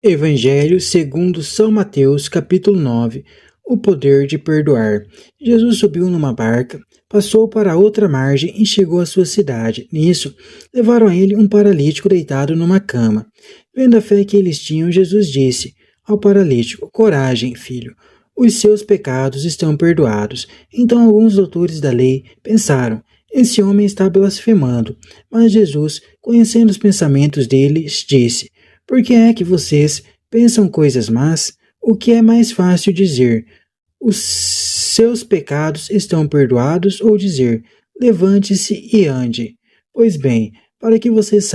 Evangelho segundo São Mateus, capítulo 9. O poder de perdoar. Jesus subiu numa barca, passou para outra margem e chegou à sua cidade. Nisso, levaram a ele um paralítico deitado numa cama. Vendo a fé que eles tinham, Jesus disse ao paralítico: Coragem, filho, os seus pecados estão perdoados. Então alguns doutores da lei pensaram: esse homem está blasfemando. Mas Jesus, conhecendo os pensamentos deles, disse: por que é que vocês pensam coisas más? O que é mais fácil dizer: os seus pecados estão perdoados, ou dizer: levante-se e ande? Pois bem, para que vocês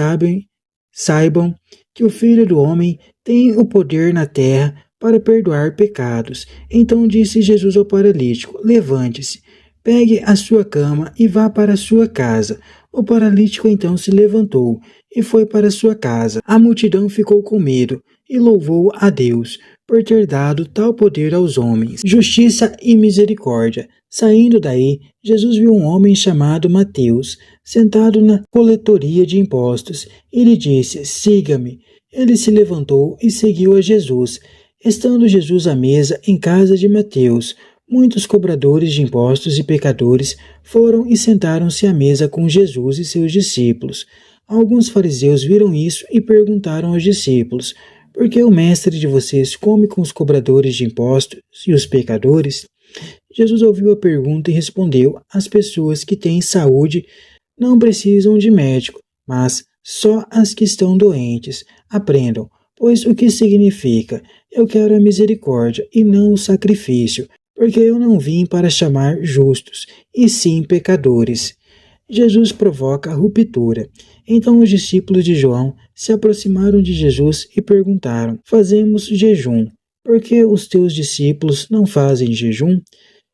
saibam que o Filho do Homem tem o poder na terra para perdoar pecados. Então disse Jesus ao paralítico: levante-se, pegue a sua cama e vá para a sua casa. O paralítico então se levantou e foi para sua casa. A multidão ficou com medo e louvou a Deus por ter dado tal poder aos homens. Justiça e misericórdia. Saindo daí, Jesus viu um homem chamado Mateus, sentado na coletoria de impostos. Ele disse: siga-me. Ele se levantou e seguiu a Jesus. Estando Jesus à mesa em casa de Mateus, muitos cobradores de impostos e pecadores foram e sentaram-se à mesa com Jesus e seus discípulos. Alguns fariseus viram isso e perguntaram aos discípulos: por que o mestre de vocês come com os cobradores de impostos e os pecadores? Jesus ouviu a pergunta e respondeu: as pessoas que têm saúde não precisam de médico, mas só as que estão doentes. Aprendam, pois, o que significa: eu quero a misericórdia e não o sacrifício, porque eu não vim para chamar justos, e sim pecadores. Jesus provoca ruptura. Então os discípulos de João se aproximaram de Jesus e perguntaram: fazemos jejum, por que os teus discípulos não fazem jejum?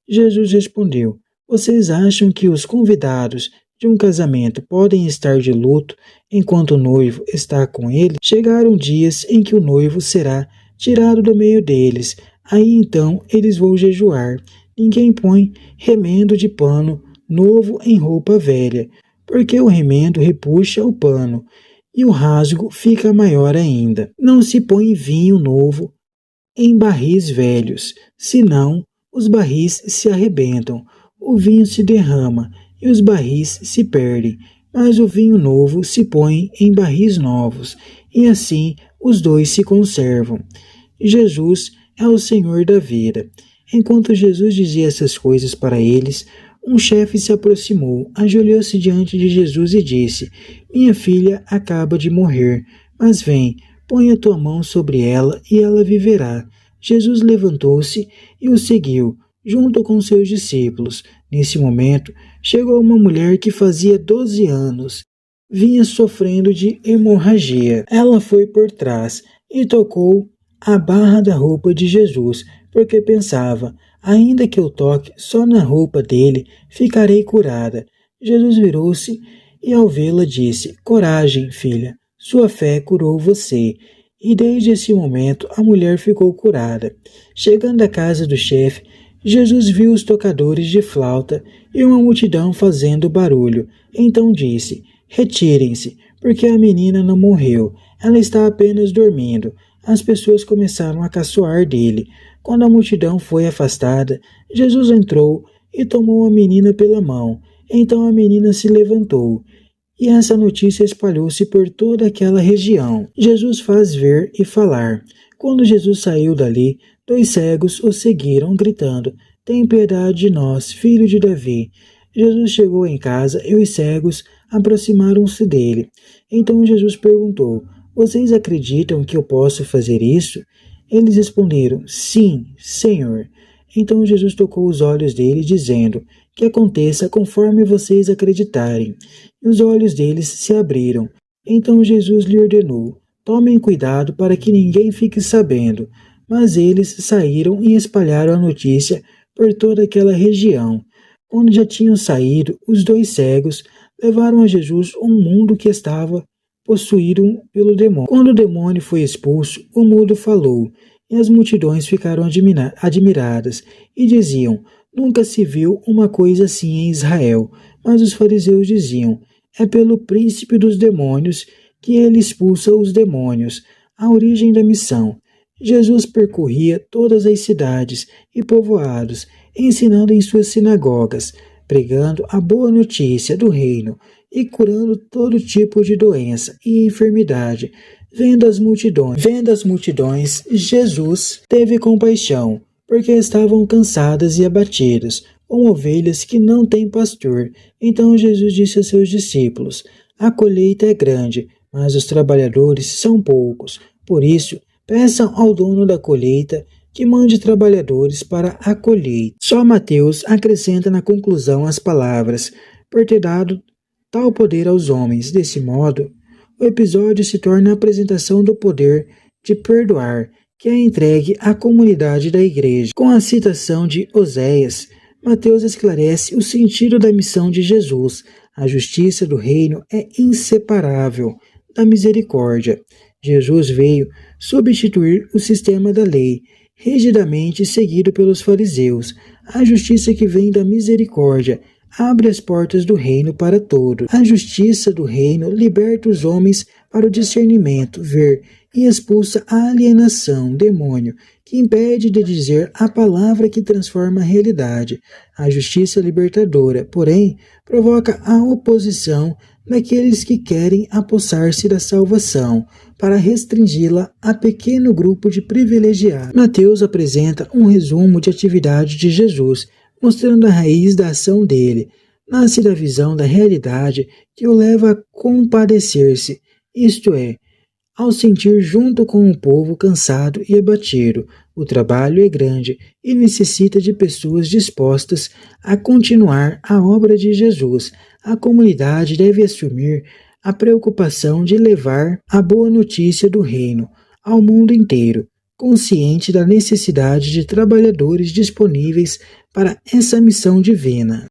Jesus respondeu: vocês acham que os convidados de um casamento podem estar de luto enquanto o noivo está com ele? Chegaram dias em que o noivo será tirado do meio deles. Aí então eles vão jejuar. Ninguém põe remendo de pano novo em roupa velha, porque o remendo repuxa o pano, e o rasgo fica maior ainda. Não se põe vinho novo em barris velhos, senão os barris se arrebentam, o vinho se derrama e os barris se perdem. Mas o vinho novo se põe em barris novos, e assim os dois se conservam. Jesus é o Senhor da vida. Enquanto Jesus dizia essas coisas para eles, um chefe se aproximou, ajoelhou-se diante de Jesus e disse: minha filha acaba de morrer, mas vem, põe a tua mão sobre ela e ela viverá. Jesus levantou-se e o seguiu, junto com seus discípulos. Nesse momento, chegou uma mulher que fazia 12 anos. Vinha sofrendo de hemorragia. Ela foi por trás e tocou a barra da roupa de Jesus, porque pensava: ainda que eu toque só na roupa dele, ficarei curada. Jesus virou-se e ao vê-la disse: coragem, filha, sua fé curou você. E desde esse momento a mulher ficou curada. Chegando à casa do chefe, Jesus viu os tocadores de flauta e uma multidão fazendo barulho. Então disse: retirem-se, porque a menina não morreu, ela está apenas dormindo. As pessoas começaram a caçoar dele. Quando a multidão foi afastada, Jesus entrou e tomou a menina pela mão. Então a menina se levantou. E essa notícia espalhou-se por toda aquela região. Jesus faz ver e falar. Quando Jesus saiu dali, 2 cegos o seguiram, gritando: tem piedade de nós, filho de Davi. Jesus chegou em casa e os cegos aproximaram-se dele. Então Jesus perguntou: vocês acreditam que eu posso fazer isso? Eles responderam: sim, Senhor. Então Jesus tocou os olhos dele, dizendo: que aconteça conforme vocês acreditarem. E os olhos deles se abriram. Então Jesus lhe ordenou: tomem cuidado para que ninguém fique sabendo. Mas eles saíram e espalharam a notícia por toda aquela região. Quando já tinham saído, os 2 cegos levaram a Jesus um mundo que estava possuído pelo demônio. Quando o demônio foi expulso, o mudo falou, e as multidões ficaram admiradas, e diziam: nunca se viu uma coisa assim em Israel. Mas os fariseus diziam: é pelo príncipe dos demônios que ele expulsa os demônios. A origem da missão. Jesus percorria todas as cidades e povoados, ensinando em suas sinagogas, pregando a boa notícia do reino e curando todo tipo de doença e enfermidade. Vendo as multidões, Jesus teve compaixão, porque estavam cansadas e abatidas, como ovelhas que não têm pastor. Então Jesus disse a seus discípulos: a colheita é grande, mas os trabalhadores são poucos. Por isso, peçam ao dono da colheita que mande trabalhadores para a colheita. Só Mateus acrescenta na conclusão as palavras: por ter dado tal poder aos homens. Desse modo, o episódio se torna a apresentação do poder de perdoar, que é entregue à comunidade da igreja. Com a citação de Oséias, Mateus esclarece o sentido da missão de Jesus. A justiça do reino é inseparável da misericórdia. Jesus veio substituir o sistema da lei, rigidamente seguido pelos fariseus. A justiça que vem da misericórdia abre as portas do reino para todos. A justiça do reino liberta os homens para o discernimento, ver, e expulsa a alienação, demônio, que impede de dizer a palavra que transforma a realidade. A justiça libertadora, porém, provoca a oposição daqueles que querem apossar-se da salvação, para restringi-la a pequeno grupo de privilegiados. Mateus apresenta um resumo de atividade de Jesus, mostrando a raiz da ação dele. Nasce da visão da realidade que o leva a compadecer-se, isto é, ao sentir junto com o povo cansado e abatido. O trabalho é grande e necessita de pessoas dispostas a continuar a obra de Jesus. A comunidade deve assumir a preocupação de levar a boa notícia do reino ao mundo inteiro, consciente da necessidade de trabalhadores disponíveis para essa missão divina.